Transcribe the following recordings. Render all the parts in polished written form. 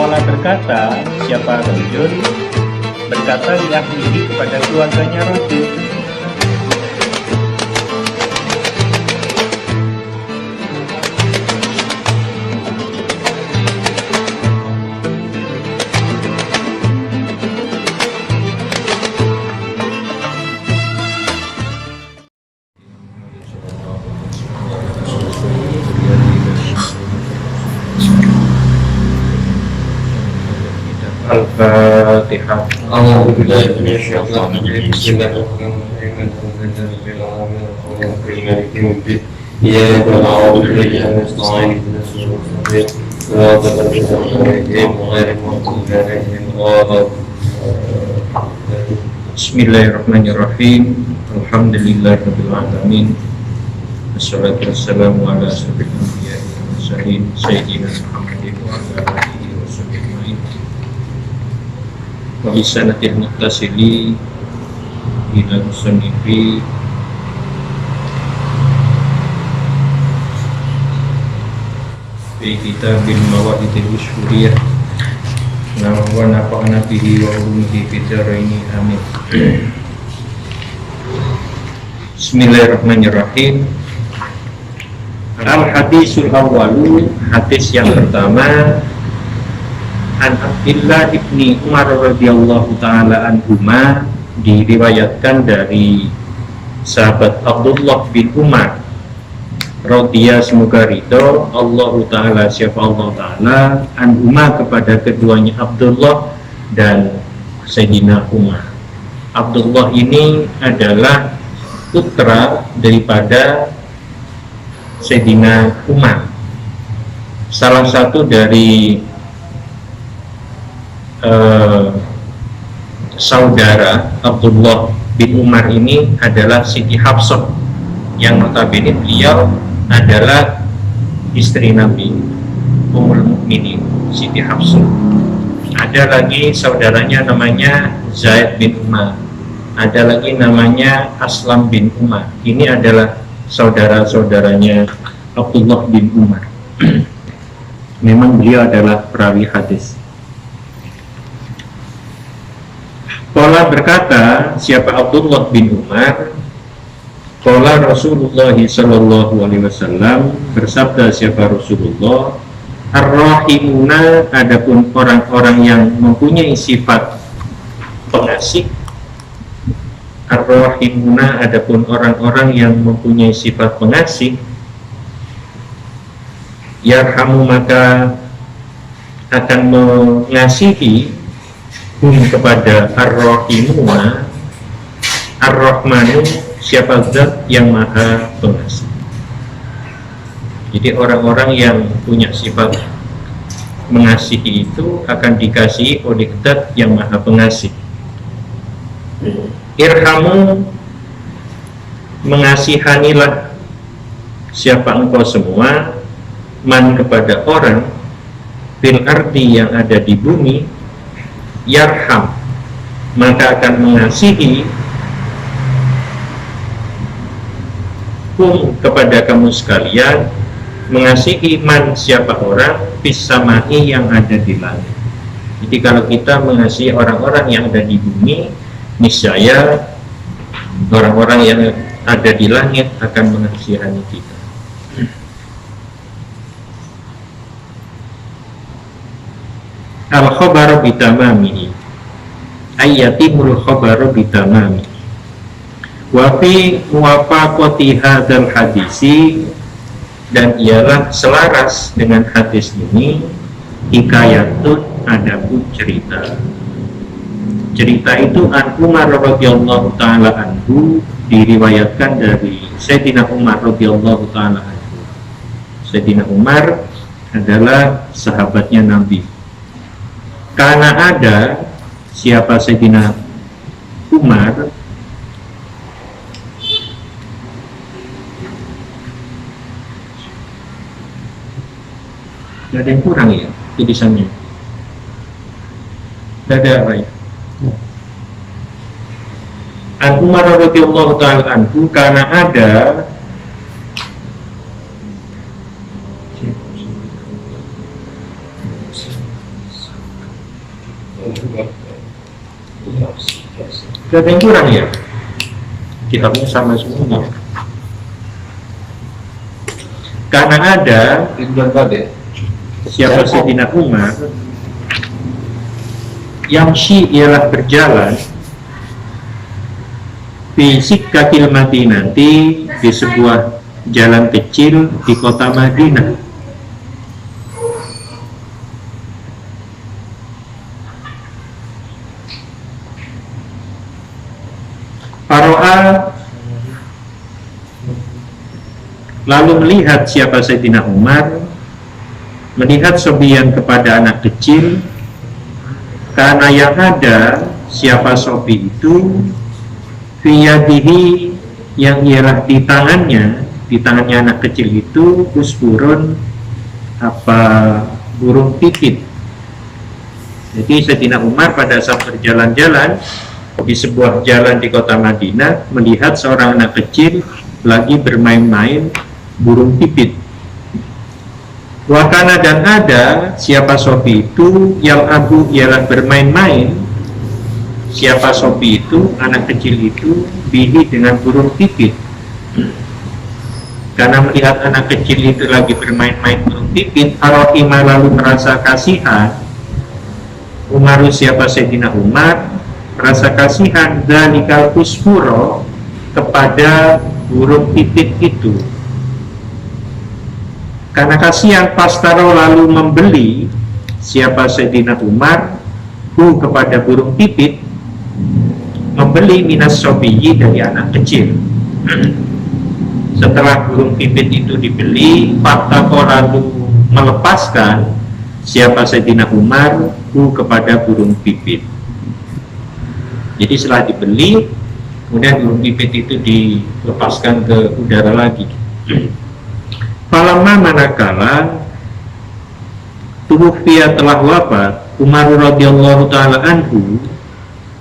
Qala berkata, siapa rajul? Berkata li ahlihi kepada keluarganya rajul. Al-Fatihah. أعوذ بالله من الشيطان الرجيم بسم الله الرحمن الرحيم الحمد لله رب العالمين الرحمن الرحيم مالك يوم الدين إياك نعبد وإياك نستعين اهدنا الصراط المستقيم صراط الذين أنعمت عليهم غير المغضوب عليهم ولا الضالين. Bismillahirrahmanirrahim. Alhamdulillahirabbil alamin. Wassalatu wassalamu ala asyrofil anbiya'i wal mursalin sayyidina Muhammadin wa ala alihi wa sahbihi ajma'in. Wa bisanatil muttasili ila musannifi fi kitabil mawahidil ushuriyah wa nafa'ana bihi wa ulumihi fid dharaini amin. Bismillahirrahmanirrahim. Al-hadisul awwalu, hadis yang pertama, an Abdillah ibni Umar radhiyallahu taala anhuma, diriwayatkan dari sahabat Abdullah bin Umar radhiya semoga ridho Allahu taala siapa Allah taala anhuma kepada keduanya Abdullah dan Sayyidina Umar. Abdullah ini adalah putra daripada Sayyidina Umar, salah satu dari saudara Abdullah bin Umar ini adalah Siti Hafsah, yang notabene beliau adalah istri Nabi, Ummul Mukminin Siti Hafsah. Ada lagi saudaranya namanya Zaid bin Umar, ada lagi namanya Aslam bin Umar. Ini adalah saudara-saudaranya Abdullah bin Umar. Memang beliau adalah perawi hadis. Qala berkata, siapa Abdullah bin Umar? Qala Rasulullah sallallahu alaihi wasallam, bersabda siapa Rasulullah, ar-rahimuna, adapun orang-orang yang mempunyai sifat pengasih. Ar-rahimuna, adapun orang-orang yang mempunyai sifat pengasih, yarhamu, maka akan mengasihi kepada ar-rahimuna, ar-rahmanu, siapa zat yang maha pengasih. Jadi orang-orang yang punya sifat mengasihi itu akan dikasihi oleh zat yang maha pengasih. Irhamu, mengasihanilah siapa engkau semua, man, kepada orang, fil ardi, yang ada di bumi, yarham, maka akan mengasihi kum, kepada kamu sekalian, mengasihi man, siapa orang, fis samai, yang ada di langit. Jadi kalau kita mengasihi orang-orang yang ada di bumi, niscaya orang-orang yang ada di langit akan mengasihani kita. Al-khabaru bitamamihi, ayyatimul khabaru bitamamihi. Wa fi muwafaqati hadzal hadisi, dan ialah selaras dengan hadis ini, hikayatun, adapun cerita. Cerita itu an Umar radhiyallahu taala anhu, diriwayatkan dari Sayyidina Umar radhiyallahu taala anhu. Sayyidina Umar adalah sahabatnya Nabi. Karena ada siapa Sayyidina Umar, ada yang kurang ya tulisannya, ada apa ya? An Umar radhiyallahu ta'ala anhu, karena ada Tidak ada yang kurang ya? Kitabnya sama semua. Karena ada siapa Sayyidina Umar yang ialah berjalan fi sikkatil Madinati, di sebuah jalan kecil di kota Madinah. Faro'a, lalu melihat siapa Sayyidina Umar, melihat sobian kepada anak kecil, karena yang ada siapa sobi itu fiyadihi, yang ialah di tangannya anak kecil itu usburun, burung pipit. Jadi Sayyidina Umar pada saat berjalan-jalan di sebuah jalan di kota Madinah melihat seorang anak kecil lagi bermain-main burung pipit. Wakana, dan ada siapa sobi itu yang abu ialah bermain-main, siapa sobi itu anak kecil itu bihi dengan burung pipit. Karena melihat anak kecil itu lagi bermain-main burung pipit, Ar-Rahimah lalu merasa kasihan Umaru, siapa Sayyidina Umar merasa kasihan dalikal kusfuro, kepada burung pipit itu. Karena kasihan, pastaro lalu membeli siapa Sayyidina Umar kepada burung pipit, membeli minas sobiyi, dari anak kecil. Setelah burung pipit itu dibeli, Fattaqo lalu melepaskan siapa Sayyidina Umar kepada burung pipit. Jadi setelah dibeli, kemudian burung pipit itu dilepaskan ke udara lagi. Falamma manakala tuwfiya, telah wafat Umar radhiyallahu taala anhu,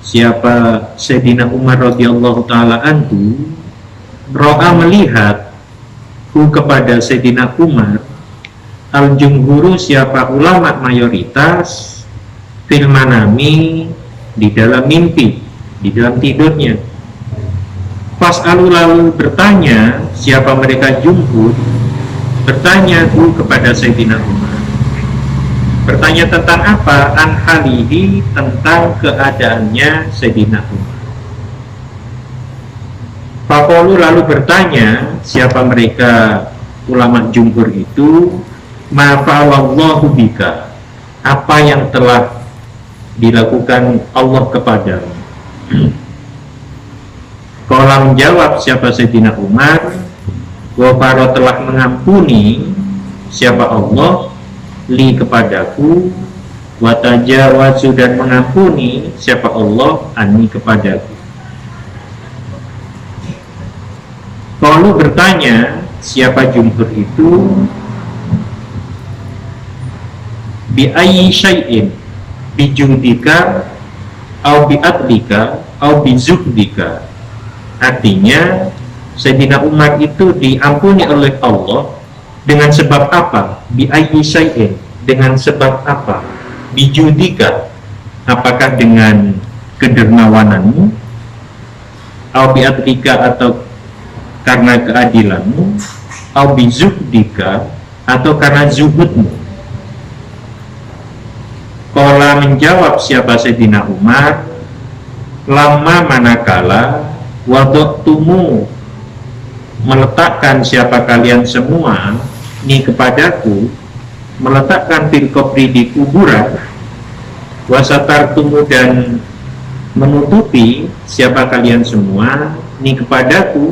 siapa Sayyidina Umar radhiyallahu taala anhu, ro'a melihat kepada Sayyidina Umar al-jumhuru, siapa ulama mayoritas, fil manami, di dalam mimpi, di dalam tidurnya. Fas'alu, lalu bertanya siapa mereka jumhur, bertanya kepada Sayyidina Umar. Bertanya tentang apa? An halihi, tentang keadaannya Sayyidina Umar. Faqalu, lalu bertanya siapa mereka ulama jumhur itu, ma fa'alallahu bika, apa yang telah dilakukan Allah kepadamu. Qala, menjawab siapa Sayyidina Umar, Wafaro, telah mengampuni siapa Allah li, kepadaku, watajawazu, dan mengampuni siapa Allah anni, kepadaku. Qalu, bertanya siapa jumhur itu, bi ayyi syai'in, bijudika au bi'adlika au bizuhdika. Artinya Sayyidina Umar itu diampuni oleh Allah dengan sebab apa? Bi ayyi syai'in, dengan sebab apa? Bijudika, apakah dengan kedermawananmu, au bi'adlika, atau karena keadilanmu, au bizuhdika, atau karena zuhudmu. Qala, menjawab siapa Sayyidina Umar, lama manakala wadoktumu, meletakkan siapa kalian semua ini kepadaku, meletakkan fil qabri, di kuburan, wasatartumu, dan menutupi siapa kalian semua ini kepadaku,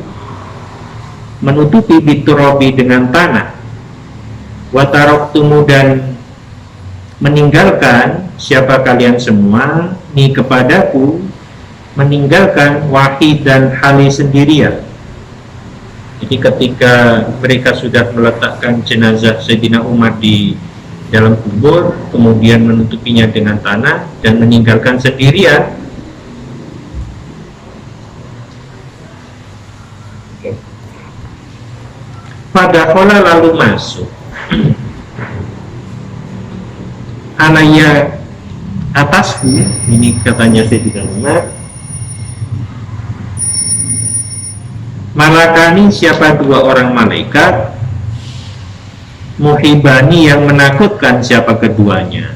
menutupi biturabi, dengan tanah, wataroktumu, dan meninggalkan siapa kalian semua ini kepadaku, meninggalkan wahid dan hali sendirian. Jadi ketika mereka sudah meletakkan jenazah Sayyidina Umar di dalam kubur, kemudian menutupinya dengan tanah dan meninggalkan sendirian, fadakhala, lalu masuk alaya, atasku, ini katanya Sayyidina Umar, Malakani, siapa dua orang malaikat, muhibani, yang menakutkan, siapa keduanya.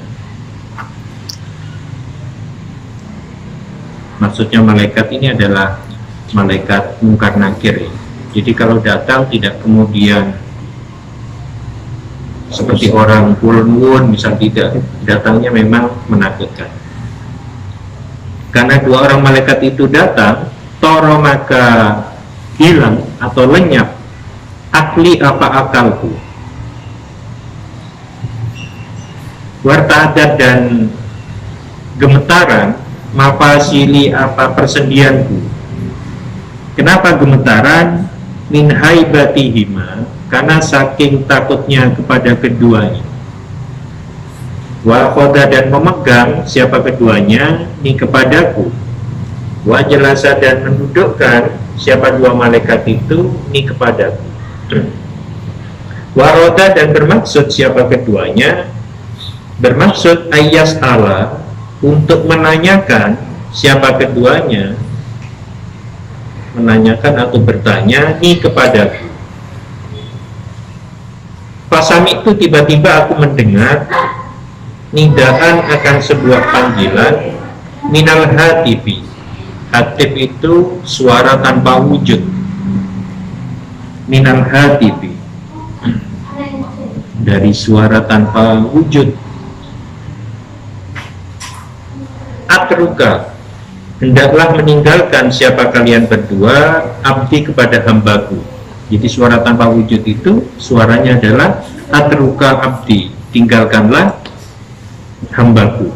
Maksudnya malaikat ini adalah malaikat mungkar nakir ya. Jadi kalau datang tidak kemudian seperti orang kulun misal, tidak, datangnya memang menakutkan. Karena dua orang malaikat itu datang, toro maka hilang atau lenyap akli, apa akalku, wartadat, dan gemetaran, mafasili, apa persendianku. Kenapa gemetaran? Min haibatihima, karena saking takutnya kepada keduanya. Wa khoda, dan memegang, siapa keduanya, ni kepadaku. Wa jelasa, dan mendudukkan, siapa dua malaikat itu, ni kepadaku. Wa roda, dan bermaksud, siapa keduanya, bermaksud ayas Allah, untuk menanyakan siapa keduanya, menanyakan atau bertanya, ni kepadaku. Pasami itu, tiba-tiba aku mendengar nidaan, akan sebuah panggilan, minal hatifi. Hatif itu suara tanpa wujud. Minal hatifi, dari suara tanpa wujud. Atruka, hendaklah meninggalkan siapa kalian berdua, abdi, kepada hambaku. Jadi suara tanpa wujud itu suaranya adalah atruka abdi, tinggalkanlah hambaku.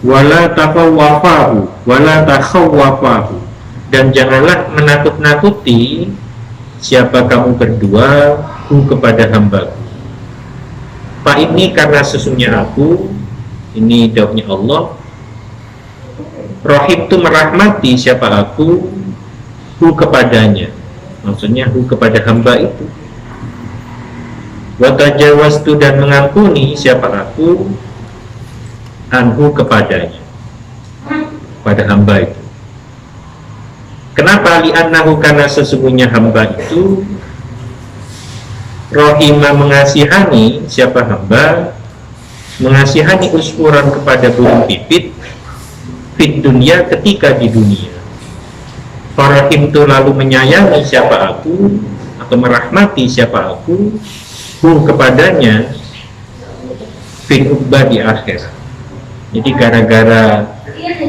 Wala takhawwafahu, wala takhawwafahu, dan janganlah menakut-nakuti siapa kamu berdua, hu, kepada hambaku. Pak ini, karena sesungguhnya aku, ini dawuhnya Allah, Rohim itu merahmati siapa aku, hu, kepadanya. Maksudnya hu, kepada hamba itu. Watajawastu, dan mengampuni siapa aku, anhu, kepadanya, pada hamba itu. Kenapa? Li'annahu, karena sesungguhnya hamba itu, rohima, mengasihani siapa hamba, mengasihani uskuran, kepada burung pipit, fit dunia, ketika di dunia. Farahim itu lalu menyayangi siapa aku, atau merahmati siapa aku, hu, kepadanya, fit ubah, di akhir. Jadi gara-gara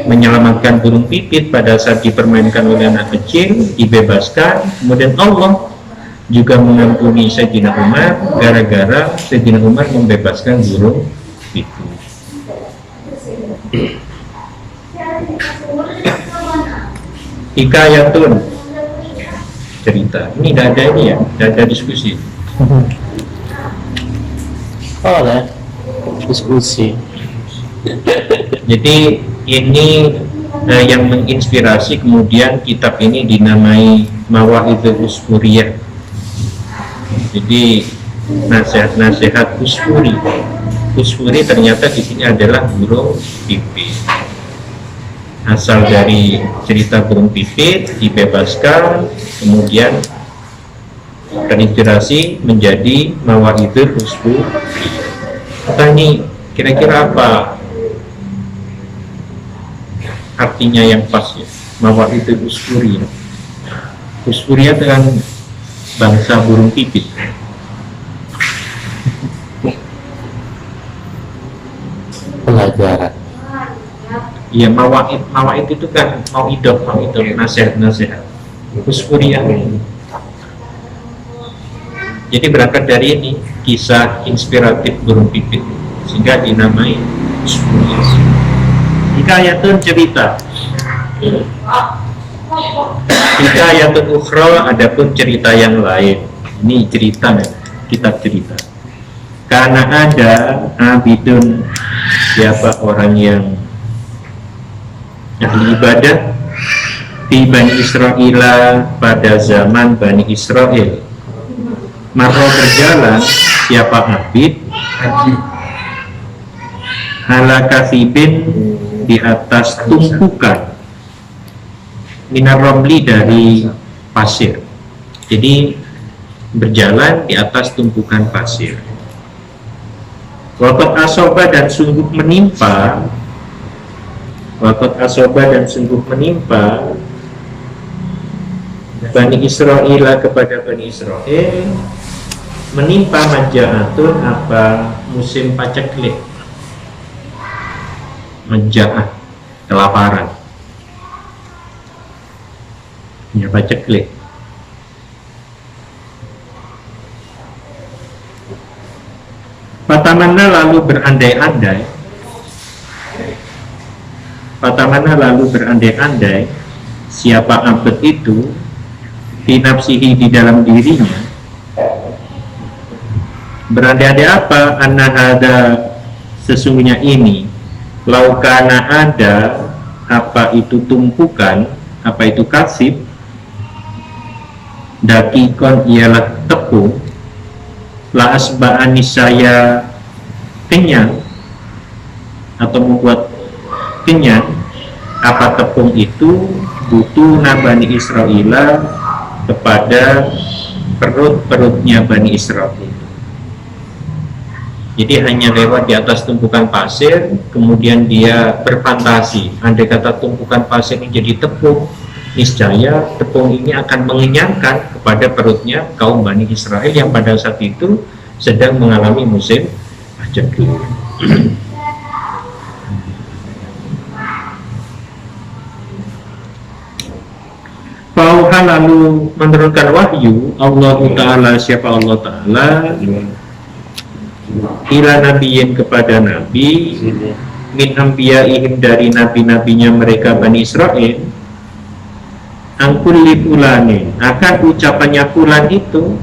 menyelamatkan burung pipit pada saat dipermainkan oleh anak kecil, dibebaskan, kemudian Allah juga mengampuni Sayyidina Umar gara-gara Sayyidina Umar membebaskan burung itu. Hikayatun, cerita. Ini tidak ada ini ya, tidak ada diskusi. Oh, ada diskusi. Jadi ini yang menginspirasi, kemudian kitab ini dinamai Mawa'idul Usfuriyah. Jadi nasihat-nasihat usfuri. Usfuri ternyata di sini adalah burung pipit. Asal dari cerita burung pipit, dibebaskan, kemudian terinspirasi menjadi Mawa'idul Usfuriyah. Tanya, kira-kira apa artinya yang pas ya? Mawa'idul Usfuriyah. Usfuriyah dengan bangsa burung pipit. Pelajaran. Iya, mawa'id itu kan mau'idah, nasihat-nasihat. Usfuriyah. Jadi berangkat dari ini kisah inspiratif burung pipit, sehingga dinamai Usfuriyah. Hikayatun, cerita. Hikayatun ukhra, adapun cerita yang lain. Ini cerita, kitab cerita. Karena ada abidun, siapa orang yang ahli ibadah, di Bani Israel, pada zaman Bani Israel. Marro, berjalan siapa abid, halakasibin, di atas tumpukan, minar romli, dari pasir. Jadi berjalan di atas tumpukan pasir. Waqad asoba dan sungguh menimpa, waqad asoba dan sungguh menimpa Bani Israel kepada Bani Israel, menimpa majaatun apa musim paceklik, majaah kelaparan, ya paceklik. Fatamana lalu berandai-andai, Fatamana lalu berandai-andai siapa abd itu binafsihi di dalam dirinya, berandai-andai apa? Anna ada sesungguhnya ini, laukana ada apa itu tumpukan, apa itu kasib, dakikon ialah tepung, la asba'ani saya kenyang atau membuat kenyang apa tepung itu butuh Bani Israel kepada perut-perutnya Bani Israel. Jadi hanya lewat di atas tumpukan pasir, kemudian dia berfantasi, andai kata tumpukan pasir ini jadi tepung, niscaya tepung ini akan mengenyangkan kepada perutnya kaum Bani Israel yang pada saat itu sedang mengalami musim paceklik. Fauha lalu menurunkan wahyu Allah Ta'ala, siapa Allah Ta'ala, ila nabiyin kepada nabi, min anbiyaihim dari nabi-nabinya mereka Bani Israel, angkulli fulani akan ucapannya fulan itu,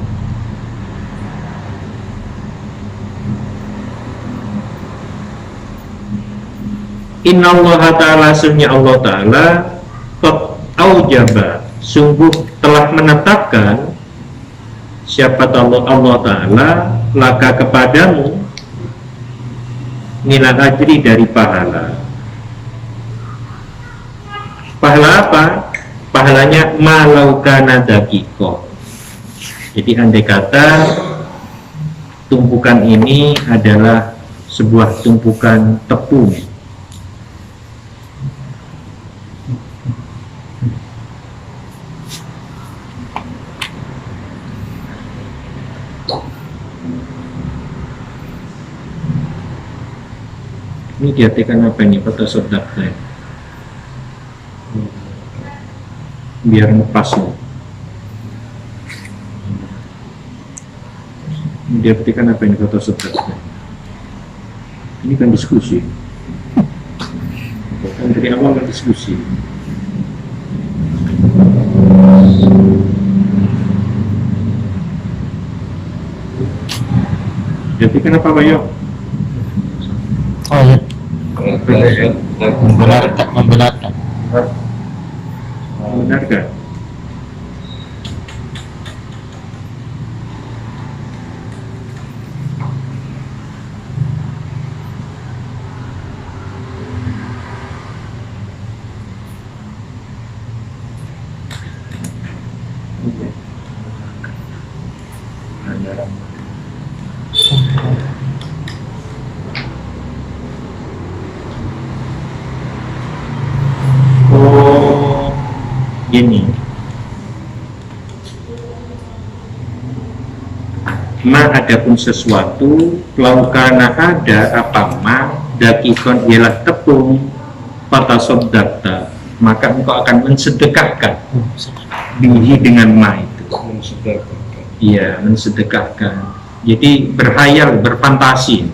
inna Allah Ta'ala sungguh Allah Ta'ala qad aujaba sungguh telah menetapkan siapa Allah Ta'ala laka kepadamu nilai ajri dari pahala. Pahala apa? Pahalanya malaukana dakiko. Jadi andai kata tumpukan ini adalah sebuah tumpukan tepung, ini diartikan apa ini? Kata sodaknya biar ngepas nih. Ini diartikan apa ini kata sodaknya? Ini kan diskusi, kan dari awal kan diskusi. Diartikan apa Pak Yo? Oh ya, membenarkan, membenarkan. Benarkah? Oh, gini. Ma adapun sesuatu, laukana ada apa ma, dakikon ialah tepung, patasodakta, maka engkau akan mensedekahkan bihi dengan ma itu. Iya, mensedekahkan. Jadi berhayal, berfantasi,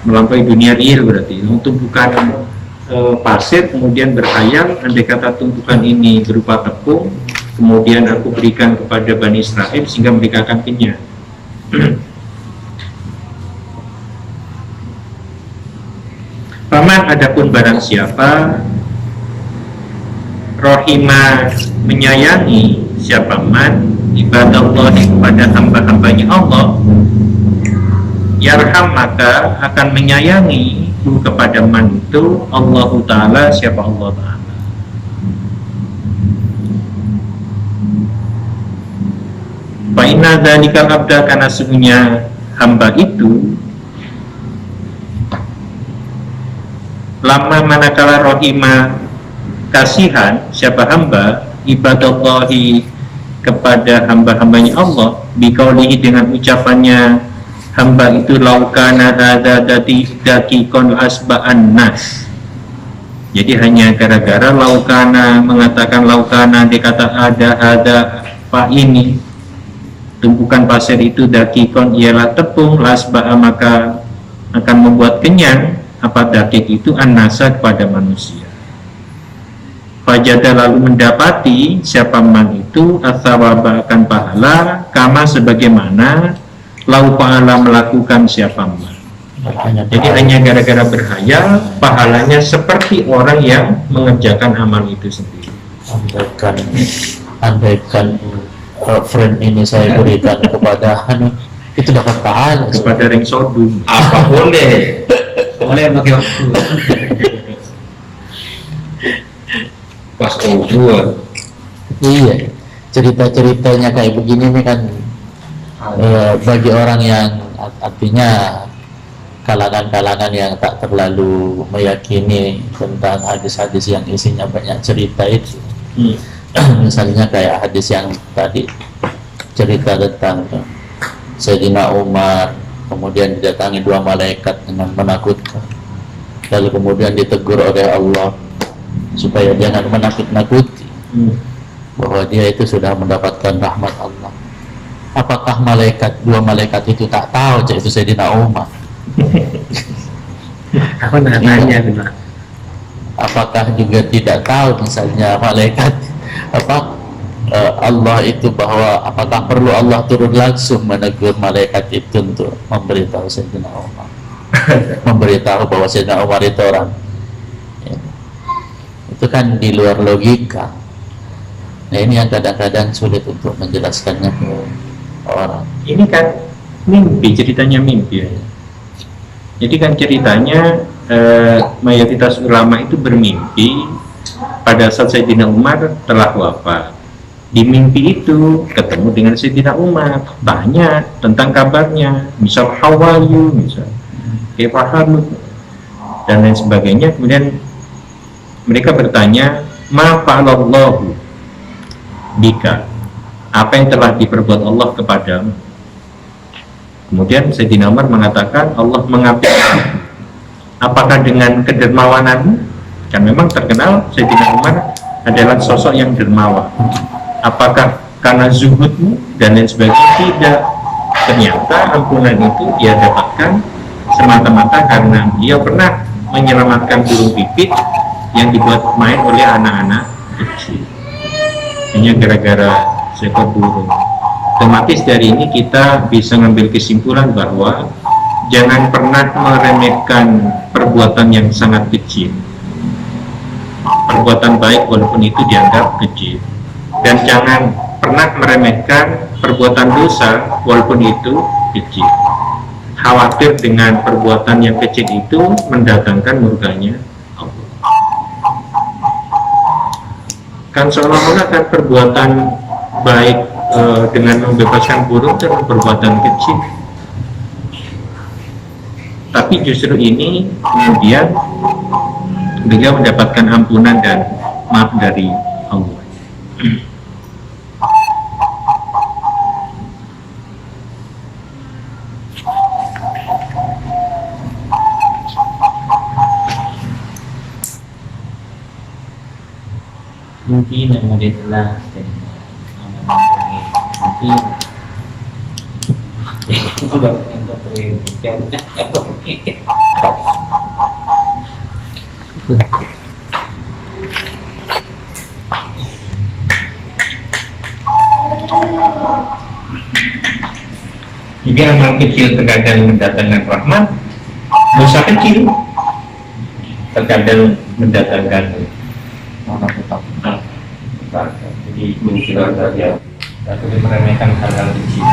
melampaui dunia real berarti. Untuk bukan pasir, kemudian berhayal, andai kata tumpukan ini berupa tepung, kemudian aku berikan kepada Bani Israel sehingga mereka akan kenyang. Paman adapun barang siapa rohimah menyayangi siapa man ibadah Allah kepada hamba-hambanya Allah, yarham maka akan menyayangi kepada man itu Allah Ta'ala, siapa Allah Ta'ala. inna dzalikal abda, karena sesungguhnya hamba itu, lama manakala rohima kasihan siapa hamba, ibadallahi kepada hamba-hambanya Allah, biqaulihi dengan ucapannya hamba itu, laukana hadza daqiqan asba'an nas. Jadi hanya gara-gara laukana, mengatakan laukana, dikata ada pak ini tumpukan pasir itu, daqiqan ialah tepung, lasba'a maka akan membuat kenyang, apa daqiq itu, an-nasa kepada manusia. Fajada lalu mendapati siapa man itu, atsawaba akan pahala, kama sebagaimana lau pahala melakukan siapa man. Jadi hanya gara-gara berhayal, pahalanya seperti orang yang mengerjakan amal itu sendiri. Andaikan friend ini saya berikan kepada itu dapat pahala Kepada ring sodum. Apa boleh? Boleh pakai waktu. Pas dua. Iya, cerita-ceritanya kayak begini nih kan bagi orang yang artinya kalangan-kalangan yang tak terlalu meyakini tentang hadis-hadis yang isinya banyak cerita itu. Misalnya kayak hadis yang tadi cerita tentang Sayyidina Umar, kemudian didatangi dua malaikat dengan menakutkan, lalu kemudian ditegur oleh Allah supaya jangan menakut-nakuti bahwa dia itu sudah mendapatkan rahmat Allah. Apakah dua malaikat itu tak tahu itu Sayyidina Umar? Aku nanya Apakah juga tidak tahu misalnya malaikat Allah itu, bahwa apakah perlu Allah turun langsung menegur malaikat itu untuk memberitahu Sayyidina Umar, memberitahu bahwa Sayyidina Umar itu orang ya. Itu kan di luar logika. Nah ini yang kadang-kadang sulit untuk menjelaskannya ke orang. Ini kan mimpi, ceritanya mimpi ya. Jadi kan ceritanya mayoritas ulama itu bermimpi pada saat Sayyidina Umar telah wafat. Di mimpi itu ketemu dengan Sayyidina Umar, tanya tentang kabarnya, misal hawayu, misal kefahamu dan lain sebagainya. Kemudian mereka bertanya, ma fa'alallahu bika, apa yang telah diperbuat Allah kepadamu? Kemudian Sayyidina Umar mengatakan, Allah mengabdi. Apakah dengan kedermawananmu? Kan memang terkenal Sayyidina Umar adalah sosok yang dermawan. Apakah karena zuhudmu dan lain sebagainya? Tidak. Ternyata ampunan itu dia dapatkan semata-mata karena dia pernah menyelamatkan burung pipit yang dibuat main oleh anak-anak kecil. Hanya gara-gara seekor burung. Otomatis dari ini kita bisa mengambil kesimpulan bahwa jangan pernah meremehkan perbuatan yang sangat kecil. Perbuatan baik walaupun itu dianggap kecil. Dan jangan pernah meremehkan perbuatan dosa walaupun itu kecil. Khawatir dengan perbuatan yang kecil itu mendatangkan murkanya Allah. Kan seolah-olah kan perbuatan baik dengan membebaskan burung itu perbuatan kecil, tapi justru ini kemudian beliau mendapatkan ampunan dan maaf dari Allah. Mungkin yang adalah Jadi amal kecil terkadang mendatangkan rahmat, dosa kecil terkadang mendatangkan jadi menunjukkan saja atau meremehkan hal-hal kecil.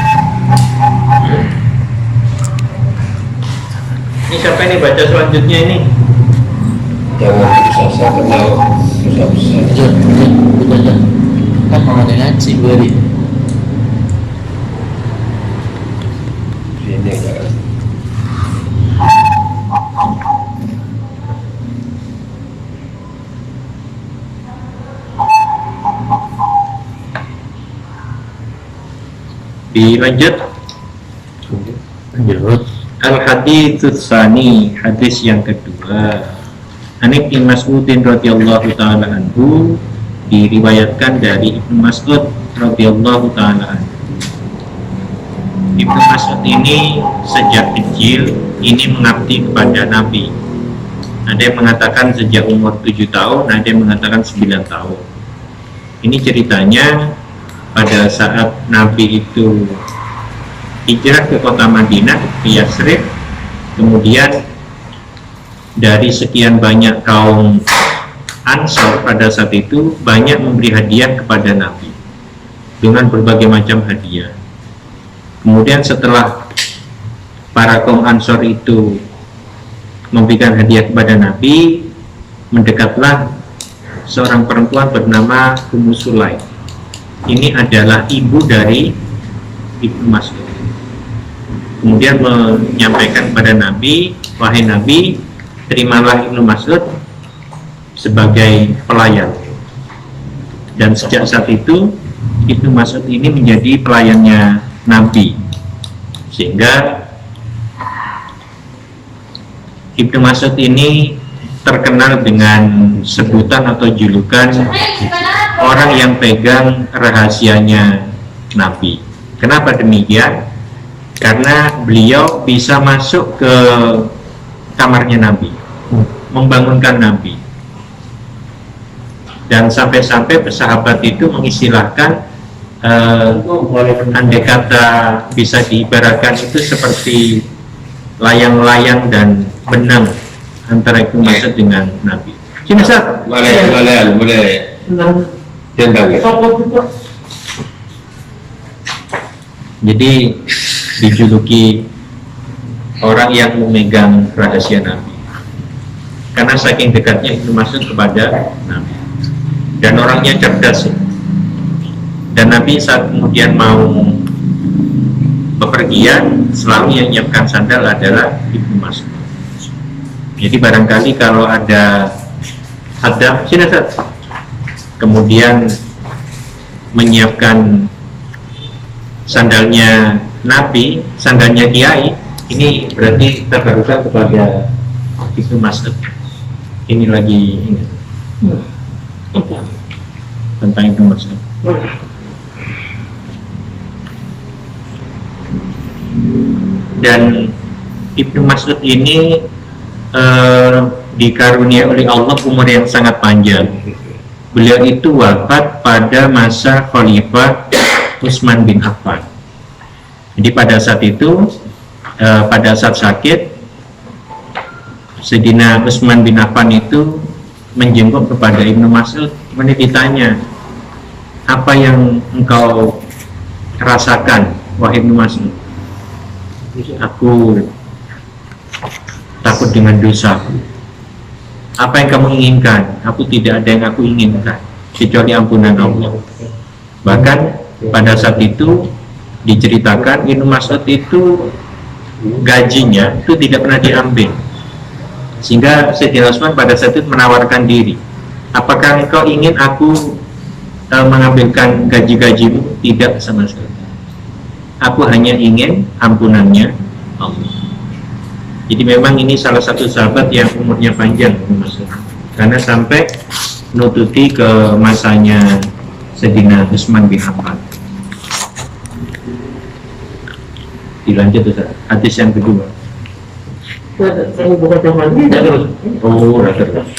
Ini siapa ini baca selanjutnya ini? Jangan putus asa atau susah besar. Udah kan mau ngaji beri Dilanjut. Lanjut. Al-hadits tsani, hadis yang kedua. An Ibnu Mas'udin radhiyallahu taala anhu, diriwayatkan dari Ibnu Mas'ud radhiyallahu taala anhu. Ibnu Mas'ud ini sejak kecil ini mengabdi kepada Nabi. Ada yang mengatakan sejak umur 7 tahun, ada yang mengatakan 9 tahun. Ini ceritanya pada saat Nabi itu hijrah ke kota Madinah, ke Yathrib, kemudian dari sekian banyak kaum Ansor pada saat itu banyak memberi hadiah kepada Nabi dengan berbagai macam hadiah. Kemudian setelah para kaum Ansor itu memberikan hadiah kepada Nabi, mendekatlah seorang perempuan bernama Ummu Sulaim. Ini adalah ibu dari Ibnu Mas'ud. Kemudian menyampaikan kepada Nabi, wahai Nabi, terimalah Ibnu Mas'ud sebagai pelayan. Dan sejak saat itu Ibnu Mas'ud ini menjadi pelayannya Nabi, sehingga Ibnu Mas'ud ini terkenal dengan sebutan atau julukan orang yang pegang rahasianya Nabi. Kenapa demikian? Karena beliau bisa masuk ke kamarnya Nabi, membangunkan Nabi, dan sampai-sampai sahabat itu mengistilahkan andai kata bisa diibaratkan itu seperti layang-layang dan benang antara Ibnu Mas'ud dengan Nabi. Sini Ustaz. boleh jangan. Jadi dijuluki orang yang memegang rahasia Nabi karena saking dekatnya Ibnu Mas'ud kepada Nabi, dan orangnya cerdas. Dan Nabi saat kemudian mau bepergian, selalu yang menyiapkan sandal adalah Ibnu Mas'ud. Jadi barangkali kalau ada hadam, kemudian menyiapkan sandalnya Nabi, sandalnya Kiai, ini berarti terbarukan kepada Ibnu Mas'ud. Ini lagi ingat tentang Ibnu Mas'ud. Dan Ibnu Mas'ud ini dikarunia oleh Allah umur yang sangat panjang. Beliau itu wafat pada masa Khalifah Utsman bin Affan. Jadi pada saat itu, pada saat sakit, Sayyidina Utsman bin Affan itu menjenguk kepada Ibnu Mas'ud, kemudian ditanya, apa yang engkau rasakan, wahai Ibnu Mas'ud? Aku takut dengan dosa. Apa yang kamu inginkan? Aku tidak ada yang aku inginkan kecuali ampunan Allah. Bahkan pada saat itu diceritakan Ibnu Mas'ud itu gajinya itu tidak pernah diambil, sehingga Sayyidina Utsman pada saat itu menawarkan diri, apakah engkau ingin aku mengambilkan gaji-gajimu? Tidak sama sekali, aku hanya ingin ampunannya Allah. Jadi memang ini salah satu sahabat yang umurnya panjang, karena sampai nututi ke masanya Sayyidina Utsman bin Affan. Dilanjut Ustaz, hadis yang kedua. Oh, terus.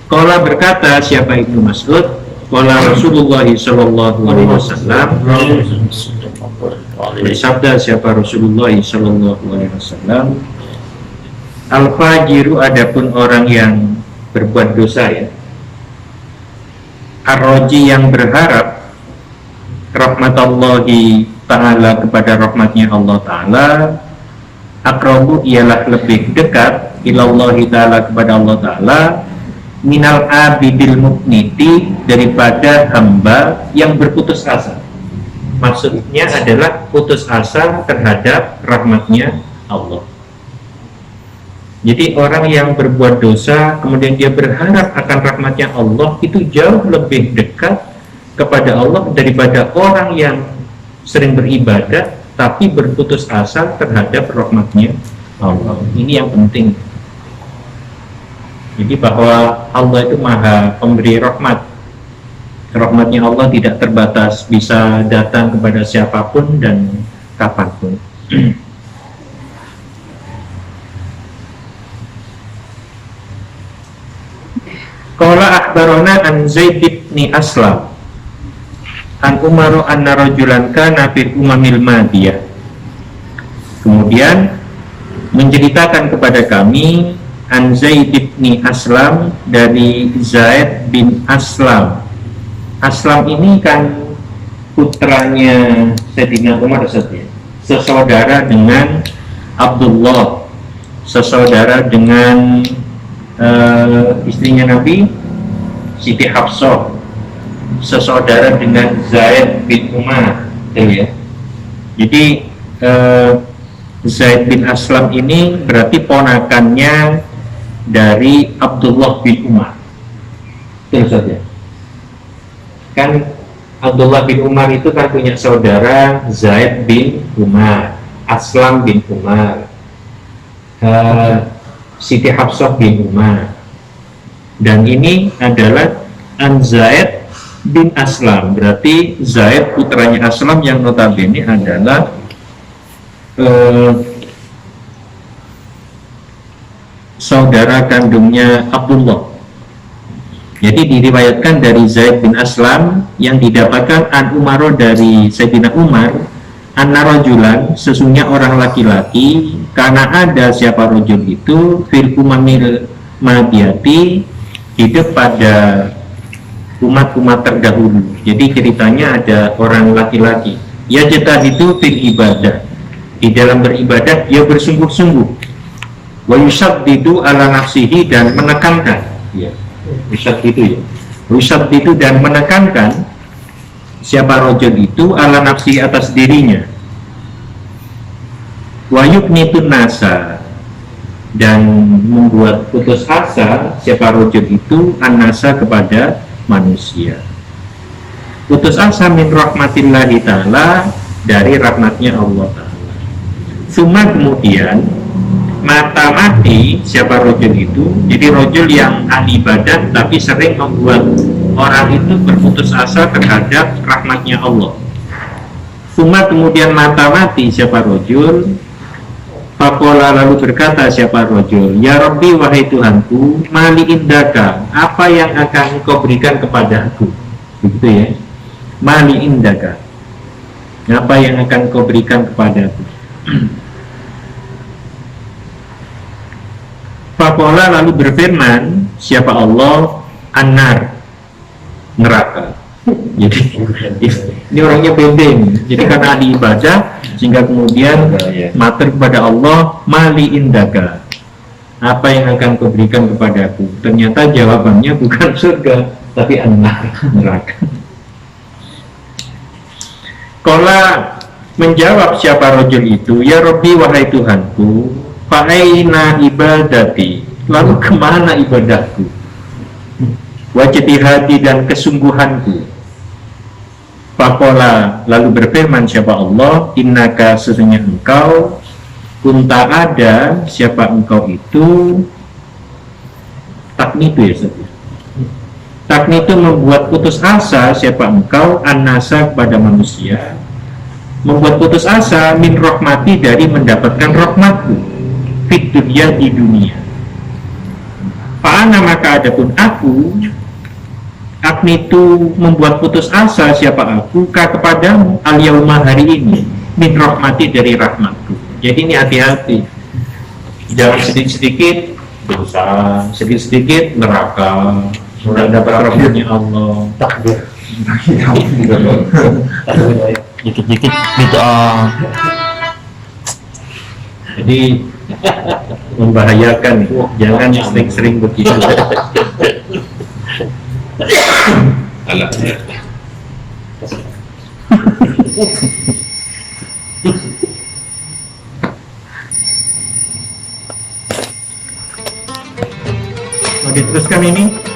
Qala berkata siapa Ibnu Mas'ud, qala Rasulullah sallallahu alaihi wasallam, bersabda siapa Rasulullah sallallahu alaihi wasallam, al-fajiru, adapun orang yang berbuat dosa ya, ar-raji yang berharap rahmatullahi ta'ala kepada rahmatnya Allah ta'ala, aqrabu ialah lebih dekat ilallahi ta'ala kepada Allah ta'ala, minal abidil mukniti daripada hamba yang berputus asa. Maksudnya adalah putus asa terhadap rahmatnya Allah. Jadi orang yang berbuat dosa kemudian dia berharap akan rahmatnya Allah itu jauh lebih dekat kepada Allah daripada orang yang sering beribadah tapi berputus asa terhadap rahmatnya Allah. Ini yang penting. Jadi bahwa Allah itu maha pemberi rahmat. Rahmatnya Allah tidak terbatas, bisa datang kepada siapapun dan kapanpun. Qala akhbarana an Zaid bin Aslam an Umaru anna rajulan kana fil umamil madiyah. Kemudian menceritakan kepada kami an Zaid bin Aslam dari Zaid bin Aslam. Aslam ini kan putranya Sayyidina Umar saja, sesaudara dengan Abdullah, sesaudara dengan istrinya Nabi Siti Hafsah, sesaudara dengan Zaid bin Umar, ya. Jadi Zaid bin Aslam ini berarti ponakannya dari Abdullah bin Umar. Itu saja. Kan Abdullah bin Umar itu kan punya saudara Zaid bin Umar, Aslam bin Umar, Siti Hafsah bin Umar, dan ini adalah an Zaid bin Aslam. Berarti Zaid putranya Aslam yang notabene adalah saudara kandungnya Abdullah. Jadi diriwayatkan dari Zaid bin Aslam yang didapatkan an Umaro dari Sayyidina Umar, anna rajulan, sesungguhnya orang laki-laki, karena ada siapa rajul itu fil umamil madiyati, hidup pada umat-umat terdahulu. Jadi ceritanya ada orang laki-laki ya jatah itu fil ibadah, di dalam beribadah dia bersungguh-sungguh, wa yusabbidu ala nafsihi, dan menekankan, ya yusabbidu dan menekankan siapa rajul itu ala nafsi, atas dirinya, wa yuknitun nasa, dan membuat putus asa siapa rajul itu an-nasa, kepada manusia. Putus asa min rahmatillahi ta'ala, dari rahmatnya Allah ta'ala. Cuma kemudian mata mati siapa rajul itu, jadi rajul yang ahli ibadah tapi sering membuat orang itu berputus asa terhadap rahmatnya Allah. Cuma kemudian mata mati siapa rajul, faqala, lalu berkata siapa rajul, ya Rabbi, wahai Tuhanku, mali indaka, apa yang akan engkau berikan kepada aku, begitu ya, mali indaka, apa yang akan engkau berikan kepada aku. Faqala, lalu berfirman siapa Allah, an-nar, neraka. Jadi ini orangnya bendeng. Jadi karena ahli ibadah sehingga kemudian matur kepada Allah, mali indaka, apa yang akan kau berikan kepadaku. Ternyata jawabannya bukan surga tapi an-nar, neraka. Qala, menjawab siapa rajul itu, ya Rabbi, wahai Tuhanku, fa'aina ibadati, lalu kemana ibadahku, wajtihadi, dan kesungguhanku. Faqala, lalu berfirman siapa Allah, innaka, sesungguhnya engkau, kunta, ada siapa engkau itu, taknitu ya saja. Taknitu, membuat putus asa siapa engkau, an-nasa, kepada manusia, membuat putus asa min rahmati, dari mendapatkan rahmatku, fit dunia, di dunia. Fa'ana, maka adapun aku, aknitu, membuat putus asa siapa aku, kepadamu, al-yauma, hari ini, min rahmati, dari rahmatku. Jadi ini hati-hati, jangan sedikit-sedikit dosa, sedikit-sedikit neraka, sudah dapat rahmatnya Allah. Takbir. Dikit-dikit bid'ah. Jadi membahayakan, jangan sering-sering begitu. Oke, teruskan ini.